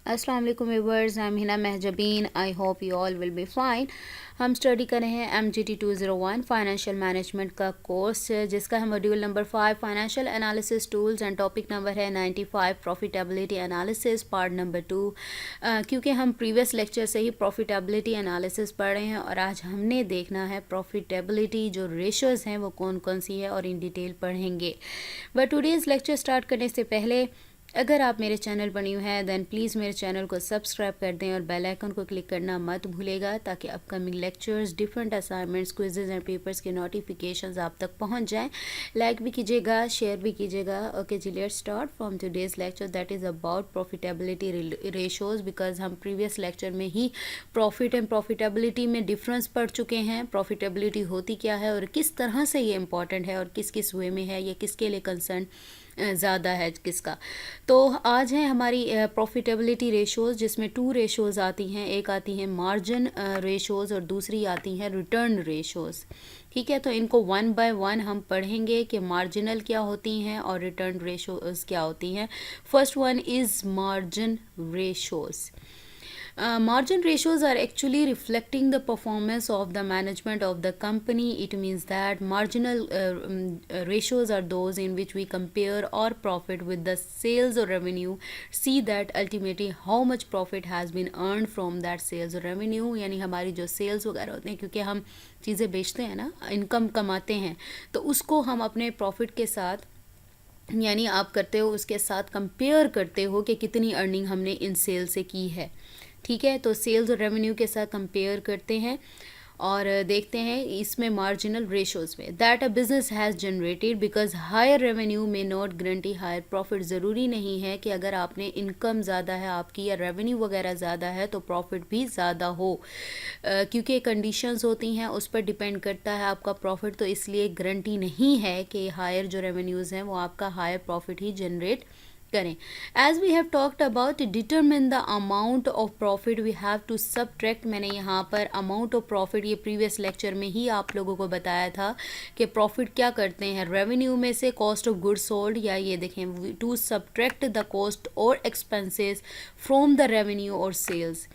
अस्सलाम वालेकुम viewers, I am Hina Mahjabeen. I hope you all will be fine. हम study कर रहे हैं MGT 201 फाइनेंशियल मैनेजमेंट का कोर्स, जिसका है module number 5 financial analysis tools and topic number है 95 प्रॉफिटेबिलिटी एनालिसिस पार्ट नंबर 2। क्योंकि हम प्रीवियस लेक्चर से ही प्रॉफिटेबिलिटी एनालिसिस पढ़ रहे हैं और आज हमने देखना है प्रॉफिटेबिलिटी जो रेशोज़ हैं वो कौन कौन सी है और इन डिटेल पढ़ेंगे। बट टुडेज़ लेक्चर स्टार्ट करने से पहले अगर आप मेरे चैनल पर न्यू हैं देन प्लीज़ मेरे चैनल को सब्सक्राइब कर दें और बेल आइकन को क्लिक करना मत भूलेगा, ताकि upcoming lectures, different assignments, quizzes and papers के नोटिफिकेशंस आप तक पहुंच जाएं। लाइक भी कीजिएगा, शेयर भी कीजिएगा। ओके जी, let's start from today's lecture that is about profitability ratios. Because हम प्रीवियस लेक्चर में ही प्रॉफिट एंड प्रॉफिटेबिलिटी में डिफरेंस पढ़ चुके हैं। प्रॉफिटेबिलिटी होती क्या है और किस तरह से ये इंपॉर्टेंट है और किस किस वे में है, ये किसके लिए कंसर्न ज़्यादा है किसका। तो आज है हमारी प्रॉफिटेबिलिटी रेशोज़, जिसमें 2 रेशोज़ आती हैं। एक आती है मार्जिन रेशोज़ और दूसरी आती हैं रिटर्न रेशोज़। ठीक है, तो इनको 1 बाय 1 हम पढ़ेंगे कि मार्जिनल क्या होती हैं और रिटर्न रेशोज़ क्या होती हैं। First one is margin ratios. Margin ratios are actually reflecting the performance of the management of the company. It means that marginal ratios are those in which we compare our profit with the sales or revenue, see that ultimately how much profit has been earned from that sales or revenue. यानी हमारी जो sales वगैरह होते हैं, क्योंकि हम चीज़ें बेचते हैं ना, इनकम कमाते हैं, तो उसको हम अपने प्रॉफिट के साथ यानी आप करते हो उसके साथ कंपेयर करते हो कि कितनी अर्निंग हमने इन सेल से की है। ठीक है, तो सेल्स और रेवेन्यू के साथ कंपेयर करते हैं और देखते हैं इसमें मार्जिनल रेशोज़ में that a business has generated, because higher revenue में नॉट गारंटी हायर प्रॉफिट। ज़रूरी नहीं है कि अगर आपने इनकम ज़्यादा है आपकी या रेवेन्यू वगैरह ज़्यादा है तो प्रॉफिट भी ज़्यादा हो, क्योंकि कंडीशंस होती हैं, उस पर डिपेंड करता है आपका प्रॉफिट। तो इसलिए गारंटी नहीं है कि हायर जो रेवेन्यूज़ हैं वो आपका हायर प्रॉफिट ही जनरेट करें। As we have talked about determine the amount of profit we have to subtract. मैंने यहाँ पर अमाउंट ऑफ प्रॉफिट ये प्रीवियस लेक्चर में ही आप लोगों को बताया था कि प्रॉफिट क्या करते हैं, रेवेन्यू में से कॉस्ट ऑफ गुड्स सोल्ड, या ये देखें टू सबट्रैक्ट द कॉस्ट और एक्सपेंसेस फ्रॉम द रेवेन्यू और सेल्स।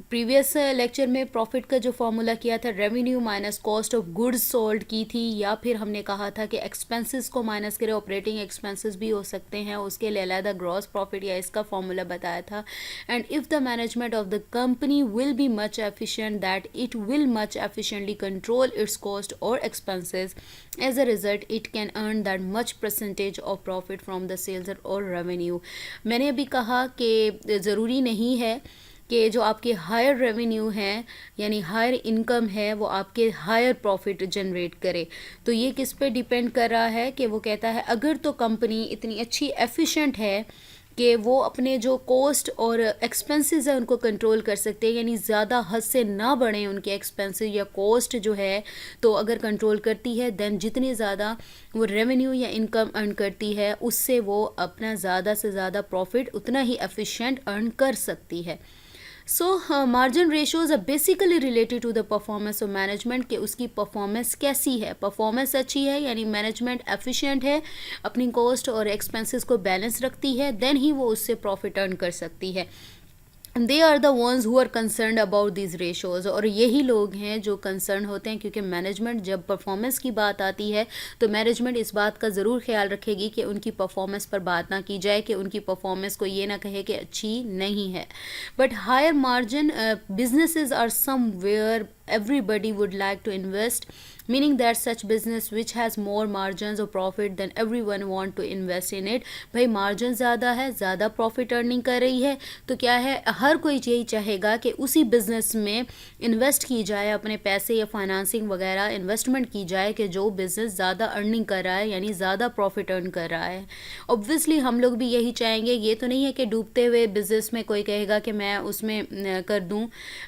प्रीवियस लेक्चर में प्रॉफिट का जो फॉर्मूला किया था revenue minus cost of goods sold की थी, या फिर हमने कहा था कि एक्सपेंसेस को माइनस करें, ऑपरेटिंग एक्सपेंसेस भी हो सकते हैं, उसके लिए अलग ग्रॉस प्रॉफिट या इसका फॉर्मूला बताया था। And if the management of the company will be much efficient that it will much efficiently control its cost और expenses, as a result it can earn that much percentage of profit from the sales और revenue. मैंने अभी कहा कि ज़रूरी नहीं है कि जो आपके हायर रेवेन्यू हैं यानी हायर इनकम है वो आपके हायर प्रॉफिट जनरेट करे। तो ये किस पे डिपेंड कर रहा है कि वो कहता है अगर तो कंपनी इतनी अच्छी एफिशिएंट है कि वो अपने जो कॉस्ट और एक्सपेंसेस है उनको कंट्रोल कर सकते हैं, यानी ज़्यादा हद से ना बढ़ें उनके एक्सपेंसेस या कॉस्ट जो है, तो अगर कंट्रोल करती है देन जितनी ज़्यादा वो रेवेन्यू या इनकम अर्न करती है उससे वो अपना ज़्यादा से ज़्यादा प्रॉफिट उतना ही एफिशिएंट अर्न कर सकती है। So margin ratios are basically related to the performance of management, कि उसकी परफॉर्मेंस कैसी है। परफॉर्मेंस अच्छी है यानी मैनेजमेंट एफिशिएंट है, अपनी कॉस्ट और एक्सपेंसेस को बैलेंस रखती है, देन ही वो उससे प्रॉफिट अर्न कर सकती है। They are the ones who are concern about this ratios, और यही लोग हैं जो कंसर्न होते हैं, क्योंकि मैनेजमेंट जब परफॉर्मेंस की बात आती है तो मैनेजमेंट इस बात का ज़रूर ख्याल रखेगी कि उनकी परफॉर्मेंस पर बात ना की जाए, कि उनकी परफॉर्मेंस को ये ना कहे कि अच्छी नहीं है। But higher margin businesses are somewhere everybody would like to invest, meaning that such business which has more margins or profit then everyone want to invest in it. भाई मार्जिन ज़्यादा है, ज़्यादा प्रॉफिट अर्निंग कर रही है, तो क्या है हर कोई यही चाहेगा कि उसी बिज़नेस में इन्वेस्ट की जाए, अपने पैसे या फाइनेंसिंग वगैरह इन्वेस्टमेंट की जाए कि जो बिज़नेस ज़्यादा अर्निंग कर रहा है यानी ज़्यादा प्रॉफिट अर्न कर रहा है। ऑब्वियसली हम लोग भी यही चाहेंगे। ये तो नहीं है कि डूबते हुए बिज़नेस में कोई कहेगा कि मैं उसमें कर दूँ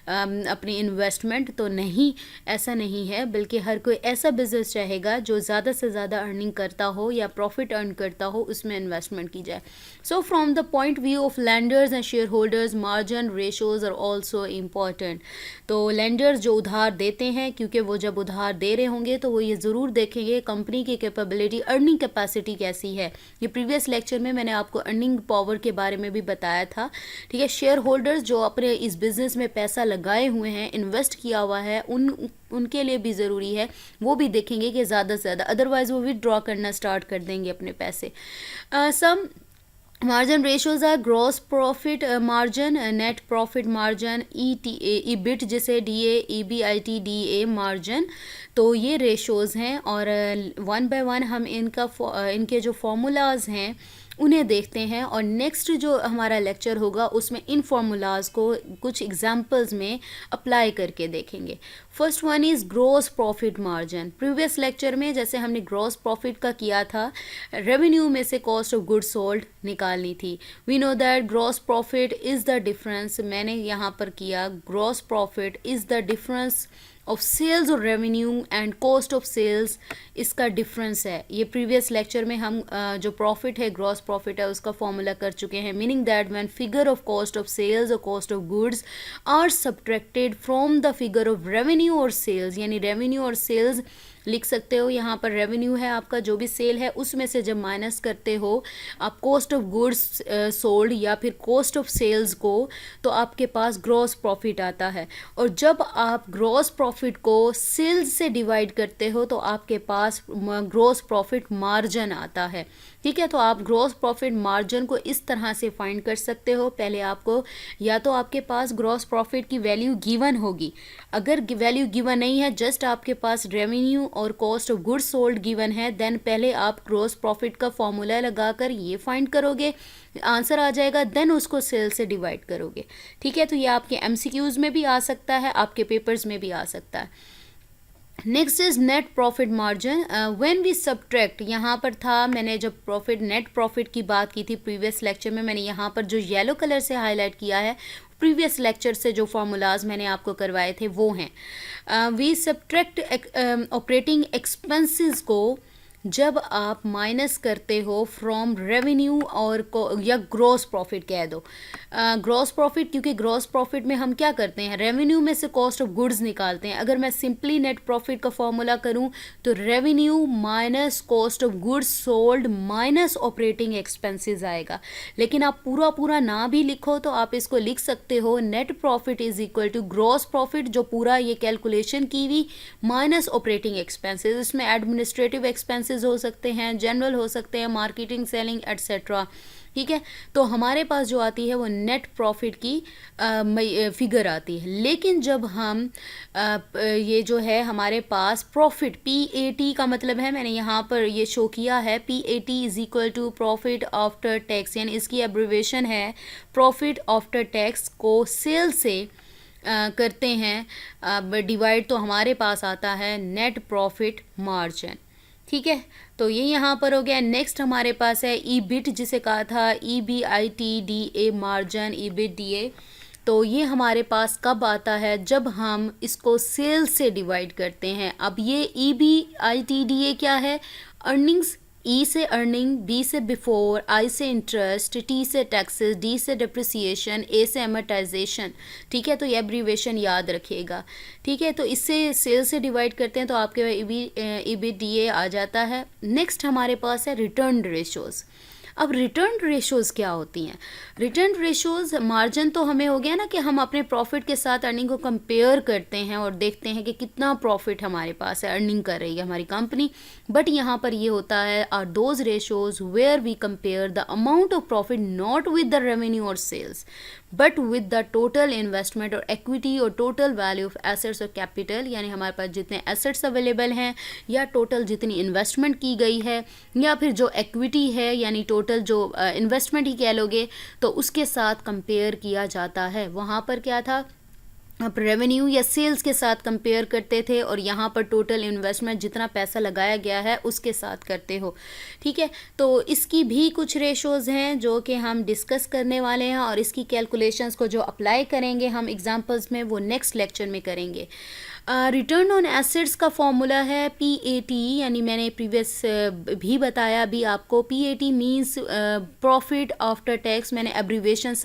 अपनी इन्वेस्टमेंट, तो नहीं, ऐसा नहीं है, बल्कि हर कोई ऐसा बिजनेस चाहेगा जो ज़्यादा से ज़्यादा अर्निंग करता हो या प्रॉफिट अर्न करता हो, उसमें इन्वेस्टमेंट की जाए. So from the point view of lenders and shareholders, margin ratios are also important. तो लैंडर्स जो उधार देते हैं, क्योंकि वो जब उधार दे रहे होंगे तो वो ये ज़रूर देखेंगे कंपनी की कैपेबिलिटी, अर्निंग कैपेसिटी कैसी है. ये प्रीवियस लेक्चर में मैंने आपको अर्निंग पावर के बारे में भी बताया था. ठीक है, शेयर होल्डर्स जो अपने इस बिज़नेस में पैसा लगाए हुए हैं, इन्वेस्ट किया हुआ है, उनके लिए भी ज़रूरी है, वो भी देखेंगे कि ज़्यादा से ज़्यादा, अदरवाइज़ वो विथड्रॉ करना स्टार्ट कर देंगे अपने पैसे. Some margin ratios are gross profit margin, net profit margin, EBIT जिसे DA, EBIT DA मार्जिन. तो ये रेशोज़ हैं और वन बाय वन हम इनके जो फॉर्मूलाज हैं उन्हें देखते हैं. और नेक्स्ट जो हमारा लेक्चर होगा उसमें इन फार्मूलाज को कुछ एग्जांपल्स में अप्लाई करके देखेंगे. First one is gross profit margin. Previous lecture में जैसे हमने ग्रॉस प्रॉफिट का किया था, रेवेन्यू में से कॉस्ट ऑफ गुड्स सोल्ड निकालनी थी. We know that gross profit is the difference, मैंने यहाँ पर किया gross profit is the difference of sales और revenue and cost of sales, इसका डिफरेंस है. ये प्रीवियस लेक्चर में हम जो प्रॉफिट है, ग्रॉस प्रॉफिट है, उसका फॉर्मूला कर चुके हैं. Meaning that when figure of cost of sales और cost of goods are subtracted from the figure of revenue और सेल्स, यानी रेवेन्यू और सेल्स लिख सकते हो. यहाँ पर रेवेन्यू है आपका, जो भी सेल है उसमें से जब माइनस करते हो आप कॉस्ट ऑफ गुड्स सोल्ड या फिर कॉस्ट ऑफ सेल्स को, तो आपके पास ग्रॉस प्रॉफिट आता है. और जब आप ग्रॉस प्रॉफिट को सेल्स से डिवाइड करते हो तो आपके पास ग्रॉस प्रॉफिट मार्जिन आता है. ठीक है, तो आप ग्रॉस प्रॉफिट मार्जिन को इस तरह से फाइंड कर सकते हो. पहले आपको या तो आपके पास ग्रॉस प्रॉफिट की वैल्यू गिवन होगी, अगर वैल्यू गिवन नहीं है, जस्ट आपके पास रेवेन्यू और cost of goods sold given है, देन पहले आप ग्रॉस प्रॉफिट का फॉर्मूला लगाकर ये फाइंड करोगे, आंसर आ जाएगा, देन उसको सेल से डिवाइड करोगे. ठीक है, तो ये आपके MCQs में भी आ सकता है, आपके पेपर्स में भी आ सकता है. Next is net profit margin. When we subtract, यहाँ पर था, मैंने जब प्रॉफिट नेट प्रॉफिट की बात की थी प्रीवियस लेक्चर में, मैंने यहाँ पर जो येलो कलर से हाईलाइट किया है, प्रीवियस लेक्चर से जो फार्मूलाज मैंने आपको करवाए थे वो हैं. वी सब्ट्रैक्ट ऑपरेटिंग एक्सपेंसेस को जब आप माइनस करते हो फ्रॉम रेवेन्यू और या ग्रॉस प्रॉफिट कह दो. ग्रॉस प्रॉफिट, क्योंकि ग्रॉस प्रॉफिट में हम क्या करते हैं, रेवेन्यू में से कॉस्ट ऑफ गुड्स निकालते हैं. अगर मैं सिंपली नेट प्रॉफिट का फॉर्मूला करूं तो revenue minus cost of goods sold minus operating expenses आएगा. लेकिन आप पूरा पूरा ना भी लिखो तो आप इसको लिख सकते हो net profit is equal to gross profit, जो पूरा ये कैलकुलेशन की हुई, माइनस ऑपरेटिंग एक्सपेंसेस. इसमें एडमिनिस्ट्रेटिव एक्सपेंसेस हो सकते हैं, जनरल हो सकते हैं, मार्केटिंग, सेलिंग एटसेट्रा. ठीक है, तो हमारे पास जो आती है वो नेट प्रॉफिट की फिगर आती है. लेकिन जब हम ये जो है हमारे पास प्रॉफिट, PAT का मतलब है, मैंने यहाँ पर ये शो किया है, PAT is equal to profit after tax, यानी इसकी एब्रिवेशन है प्रॉफिट आफ्टर टैक्स, को सेल से करते हैं डिवाइड, तो हमारे पास आता है नेट प्रॉफिट मार्जिन. ठीक है, तो ये यहाँ पर हो गया. नेक्स्ट हमारे पास है EBIT, जिसे कहा था EBIT DA margin, EBIT DA. तो ये हमारे पास कब आता है, जब हम इसको सेल से डिवाइड करते हैं. अब ये EBIT DA क्या है, अर्निंग्स, E से अर्निंग, B से बिफोर, I से इंटरेस्ट, T से टैक्सेस, D से डिप्रिसिएशन, A से एमोर्टाइजेशन. ठीक है, तो ये एब्रीवेशन याद रखिएगा. ठीक है, तो इससे सेल से डिवाइड करते हैं तो आपके EBITDA आ जाता है. नेक्स्ट हमारे पास है रिटर्न रेशोज़. अब रिटर्न रेशोज़ क्या होती हैं? रिटर्न रेशोज़, मार्जिन तो हमें हो गया ना कि हम अपने प्रॉफिट के साथ अर्निंग को कंपेयर करते हैं और देखते हैं कि कितना प्रॉफिट हमारे पास है, अर्निंग कर रही है हमारी कंपनी. बट यहाँ पर ये होता है are those ratios where we compare the amount of profit not with the revenue और sales but with the total investment और इक्विटी और टोटल वैल्यू ऑफ एसेट्स और कैपिटल, यानी हमारे पास जितने एसेट्स अवेलेबल हैं या टोटल जितनी इन्वेस्टमेंट की गई है या फिर जो इक्विटी है, यानी टोटल जो इन्वेस्टमेंट ही कह लोगे, तो उसके साथ कंपेयर किया जाता है. वहाँ पर क्या था, आप रेवेन्यू या सेल्स के साथ कंपेयर करते थे और यहाँ पर टोटल इन्वेस्टमेंट जितना पैसा लगाया गया है उसके साथ करते हो. ठीक है, तो इसकी भी कुछ रेशोज़ हैं जो कि हम डिस्कस करने वाले हैं और इसकी कैलकुलेशंस को जो अप्लाई करेंगे हम एग्जांपल्स में, वो नेक्स्ट लेक्चर में करेंगे. रिटर्न ऑन एसेट्स का फॉर्मूला है PAT, यानी मैंने प्रीवियस भी बताया अभी आपको। PAT means profit after tax, मैंने एब्रीवेशन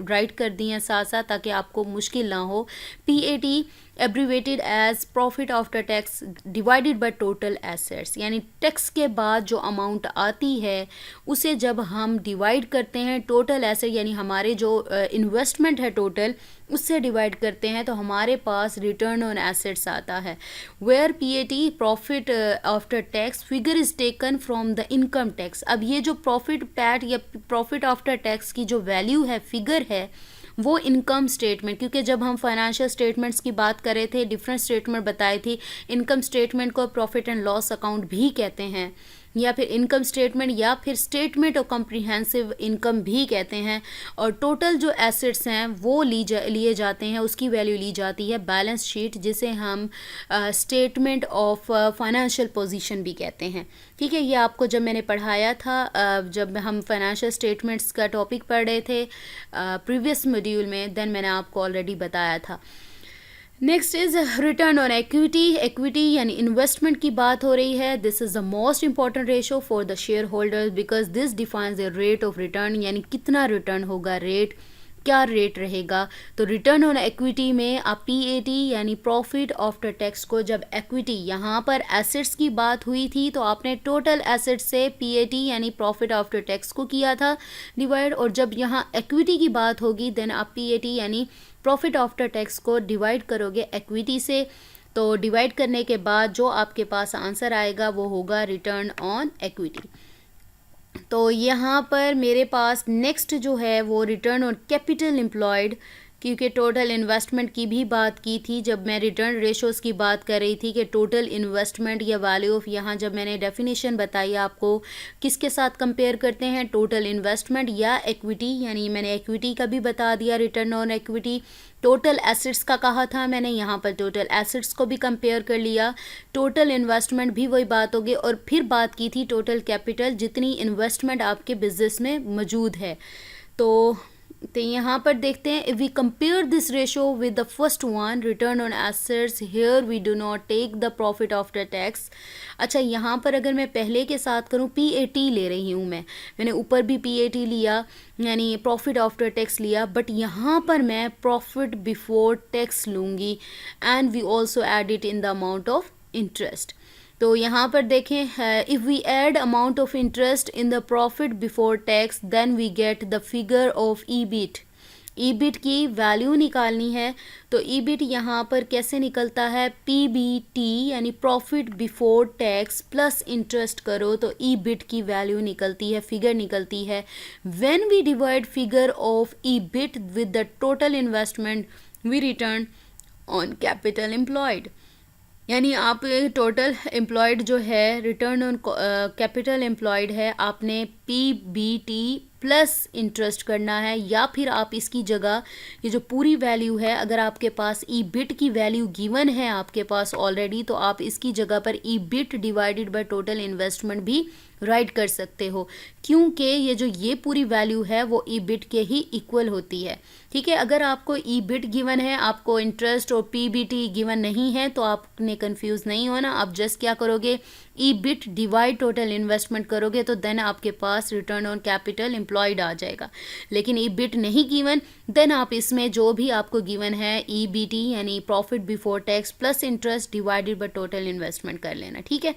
राइट कर दी हैं साथ साथ ताकि आपको मुश्किल ना हो। PAT abbreviated as profit after tax divided by total assets, यानी टैक्स के बाद जो अमाउंट आती है उसे जब हम डिवाइड करते हैं टोटल एसेट, यानी हमारे जो इन्वेस्टमेंट है टोटल, उससे डिवाइड करते हैं तो हमारे पास रिटर्न ऑन एसेट्स आता है। Where PAT profit after tax figure is taken from the income tax. अब ये जो प्रॉफिट पैट या प्रॉफिट आफ्टर टैक्स की जो वैल्यू है, फिगर है, वो इनकम स्टेटमेंट, क्योंकि जब हम फाइनेंशियल स्टेटमेंट्स की बात कर रहे थे डिफरेंट स्टेटमेंट बताई थी, इनकम स्टेटमेंट को प्रॉफिट एंड लॉस अकाउंट भी कहते हैं, या फिर इनकम स्टेटमेंट या फिर स्टेटमेंट ऑफ कॉम्प्रिहेंसिव इनकम भी कहते हैं। और टोटल जो एसेट्स हैं वो लिए जाते हैं, उसकी वैल्यू ली जाती है बैलेंस शीट, जिसे हम स्टेटमेंट ऑफ फाइनेंशियल पोजीशन भी कहते हैं। ठीक है, ये आपको जब मैंने पढ़ाया था, जब हम फाइनेंशियल स्टेटमेंट्स का टॉपिक पढ़ रहे थे प्रीवियस मॉड्यूल में, देन मैंने आपको ऑलरेडी बताया था। Next is return on equity. Equity यानी इन्वेस्टमेंट की बात हो रही है। This is the most important ratio for the share holders because this defines the rate of return, यानी कितना रिटर्न होगा, रेट क्या रेट रहेगा। तो रिटर्न ऑन इक्विटी में आप PAT यानी प्रॉफिट आफ्टर टैक्स को, जब इक्विटी, यहाँ पर एसेट्स की बात हुई थी तो आपने टोटल एसेट्स से PAT यानी प्रॉफिट आफ्टर टैक्स को किया था डिवाइड, और जब यहाँ इक्विटी की बात होगी देन आप PAT यानी प्रॉफिट आफ्टर टैक्स को डिवाइड करोगे इक्विटी से। तो डिवाइड करने के बाद जो आपके पास आंसर आएगा वो होगा रिटर्न ऑन इक्विटी। तो यहाँ पर मेरे पास नेक्स्ट जो है वो रिटर्न ऑन कैपिटल एम्प्लॉयड, क्योंकि टोटल इन्वेस्टमेंट की भी बात की थी जब मैं रिटर्न रेशोज़ की बात कर रही थी कि टोटल इन्वेस्टमेंट या वैल्यू ऑफ, यहाँ जब मैंने डेफिनेशन बताई आपको किसके साथ कंपेयर करते हैं, टोटल इन्वेस्टमेंट या इक्विटी, यानी मैंने इक्विटी का भी बता दिया return on equity. Total assets का कहा था मैंने, यहाँ पर टोटल एसेट्स को भी कंपेयर कर लिया, टोटल इन्वेस्टमेंट भी वही बात होगी, और फिर बात की थी टोटल कैपिटल, जितनी इन्वेस्टमेंट आपके बिजनेस में मौजूद है। तो यहाँ पर देखते हैं, if we compare this ratio with the first one return on assets, here we do not take the profit after tax. अच्छा, यहाँ पर अगर मैं पहले के साथ करूँ, PAT ले रही हूँ मैंने ऊपर भी PAT लिया यानी प्रॉफिट आफ्टर टैक्स लिया, बट यहाँ पर मैं प्रॉफिट बिफोर टैक्स लूँगी and we also add it in the amount of interest. तो यहाँ पर देखें, if we add amount of interest in the profit before tax then we get the figure of EBIT। EBIT की value निकालनी है तो EBIT यहाँ पर कैसे निकलता है, PBT यानी profit before tax plus interest करो तो EBIT की वैल्यू निकलती है, फिगर निकलती है। When we divide figure of EBIT with the total investment we return on capital employed, यानी आप टोटल एम्प्लॉयड जो है, रिटर्न ऑन कैपिटल एम्प्लॉयड है, आपने PBT प्लस इंटरेस्ट करना है, या फिर आप इसकी जगह ये जो पूरी वैल्यू है, अगर आपके पास EBIT की वैल्यू गिवन है आपके पास ऑलरेडी, तो आप इसकी जगह पर EBIT divided by total investment भी राइट कर सकते हो, क्योंकि ये पूरी वैल्यू है वो EBIT के ही इक्वल होती है। ठीक है, अगर आपको EBIT गिवन है, आपको इंटरेस्ट और PBT गिवन नहीं है, तो आपने कंफ्यूज नहीं होना। आप जस्ट क्या करोगे, EBIT डिवाइड टोटल इन्वेस्टमेंट करोगे तो देन आपके पास रिटर्न ऑन कैपिटल एम्प्लॉयड आ जाएगा। लेकिन EBIT नहीं गिवन, देन आप इसमें जो भी आपको गिवन है EBT यानी profit before tax plus interest divided by total investment कर लेना। ठीक है,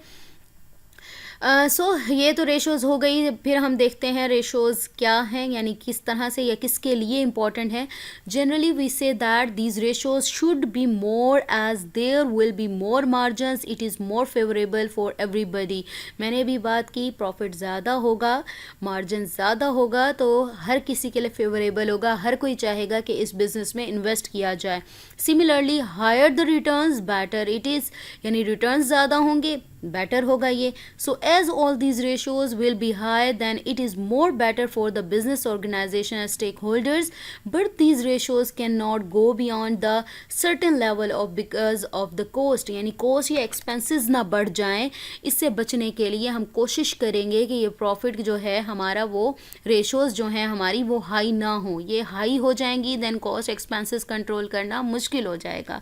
सो ये तो रेशोज़ हो गई। फिर हम देखते हैं रेशोज़ क्या हैं, यानी किस तरह से या किसके लिए इम्पॉर्टेंट है। Generally we say that these ratios should be more as there will be more margins, it is more favourable for everybody. मैंने भी बात की, प्रॉफिट ज़्यादा होगा, मार्जिन ज़्यादा होगा तो हर किसी के लिए फेवरेबल होगा, हर कोई चाहेगा कि इस बिज़नेस में इन्वेस्ट किया जाए। Similarly higher the returns better it is, यानी रिटर्न्स ज़्यादा होंगे बेटर होगा ये. So as all these ratios will be high then it is more better for the business organisation and stakeholders, but these ratios can not go beyond the certain level of because of the cost, यानी cost या expenses ना बढ़ जाएं. इससे बचने के लिए हम कोशिश करेंगे कि ये प्रॉफिट जो है हमारा वो रेशियोज जो हैं हमारी वो हाई ना हो. ये हाई हो जाएंगी देन कॉस्ट एक्सपेंसेस कंट्रोल करना मुश्किल हो जाएगा.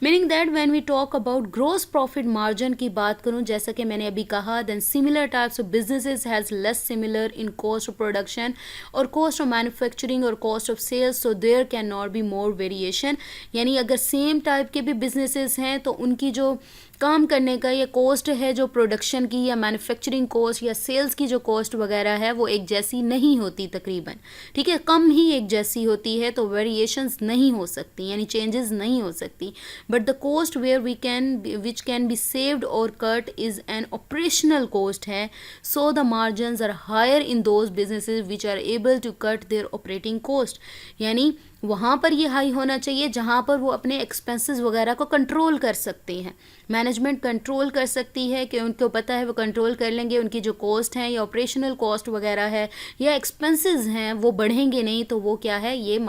Meaning that when we talk about gross profit margin की बात करूं, जैसा कि मैंने अभी कहा, then similar types of businesses has less similar in cost of production और कॉस्ट ऑफ मैन्युफैक्चरिंग और cost of sales, so there can not be more variation. यानी अगर सेम टाइप के भी बिजनेसेस हैं तो उनकी जो काम करने का ये कॉस्ट है जो प्रोडक्शन की या मैन्युफैक्चरिंग कॉस्ट या सेल्स की जो कॉस्ट वगैरह है वो एक जैसी नहीं होती तकरीबन. ठीक है, कम ही एक जैसी होती है, तो वेरिएशंस नहीं हो सकती, यानी चेंजेस नहीं हो सकती. But the cost where we can which can be saved और cut is an operational cost है. So the margins are higher in those businesses which are able to cut their operating cost. यानी वहाँ पर ये high होना चाहिए जहाँ पर वो अपने एक्सपेंसेस वगैरह को कंट्रोल कर सकते हैं. मैनेजमेंट कंट्रोल कर सकती है कि उनको पता है वो कंट्रोल कर लेंगे, उनकी जो कॉस्ट हैं या ऑपरेशनल कॉस्ट वगैरह है या एक्सपेंसेस हैं वो बढ़ेंगे नहीं, तो वो क्या है ये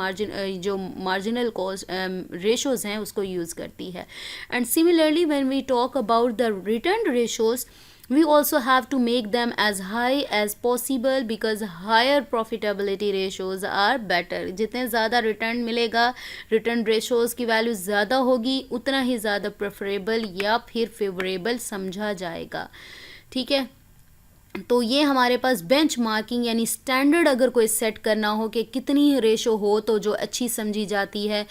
जो मार्जिनल कॉस्ट रेशोज़ हैं उसको यूज़ करती है. And similarly when we talk about the return ratios, we also have to make them as high as possible because higher profitability ratios are better. जितने ज़्यादा रिटर्न मिलेगा, रिटर्न रेशोज़ की value ज़्यादा होगी, उतना ही ज़्यादा प्रेफरेबल या फिर फेवरेबल समझा जाएगा. ठीक है, तो ये हमारे पास बेंच मार्किंग यानी स्टैंडर्ड अगर कोई सेट करना हो कि कितनी रेशो हो तो जो अच्छी समझी जाती है.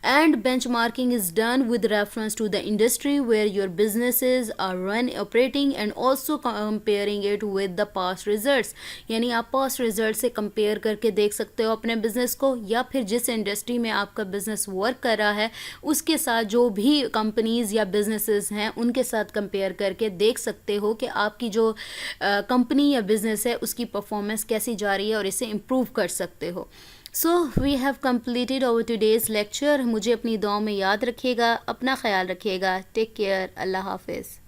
And benchmarking is done with reference to the industry where your businesses are run operating and also comparing it with the past results. यानी आप पास्ट रिजल्ट से कंपेयर करके देख सकते हो अपने बिजनेस को, या फिर जिस इंडस्ट्री में आपका बिजनेस वर्क कर रहा है उसके साथ जो भी कंपनीज़ या बिजनेसेस हैं उनके साथ कंपेयर करके देख सकते हो कि आपकी जो कंपनी या बिजनेस है उसकी परफॉर्मेंस कैसी जा रही है और इसे इम्प्रूव कर सकते हो. So we have completed our today's lecture. मुझे अपनी दुआओं में याद रखिएगा, अपना ख्याल रखिएगा. Take care. अल्लाह हाफिज़.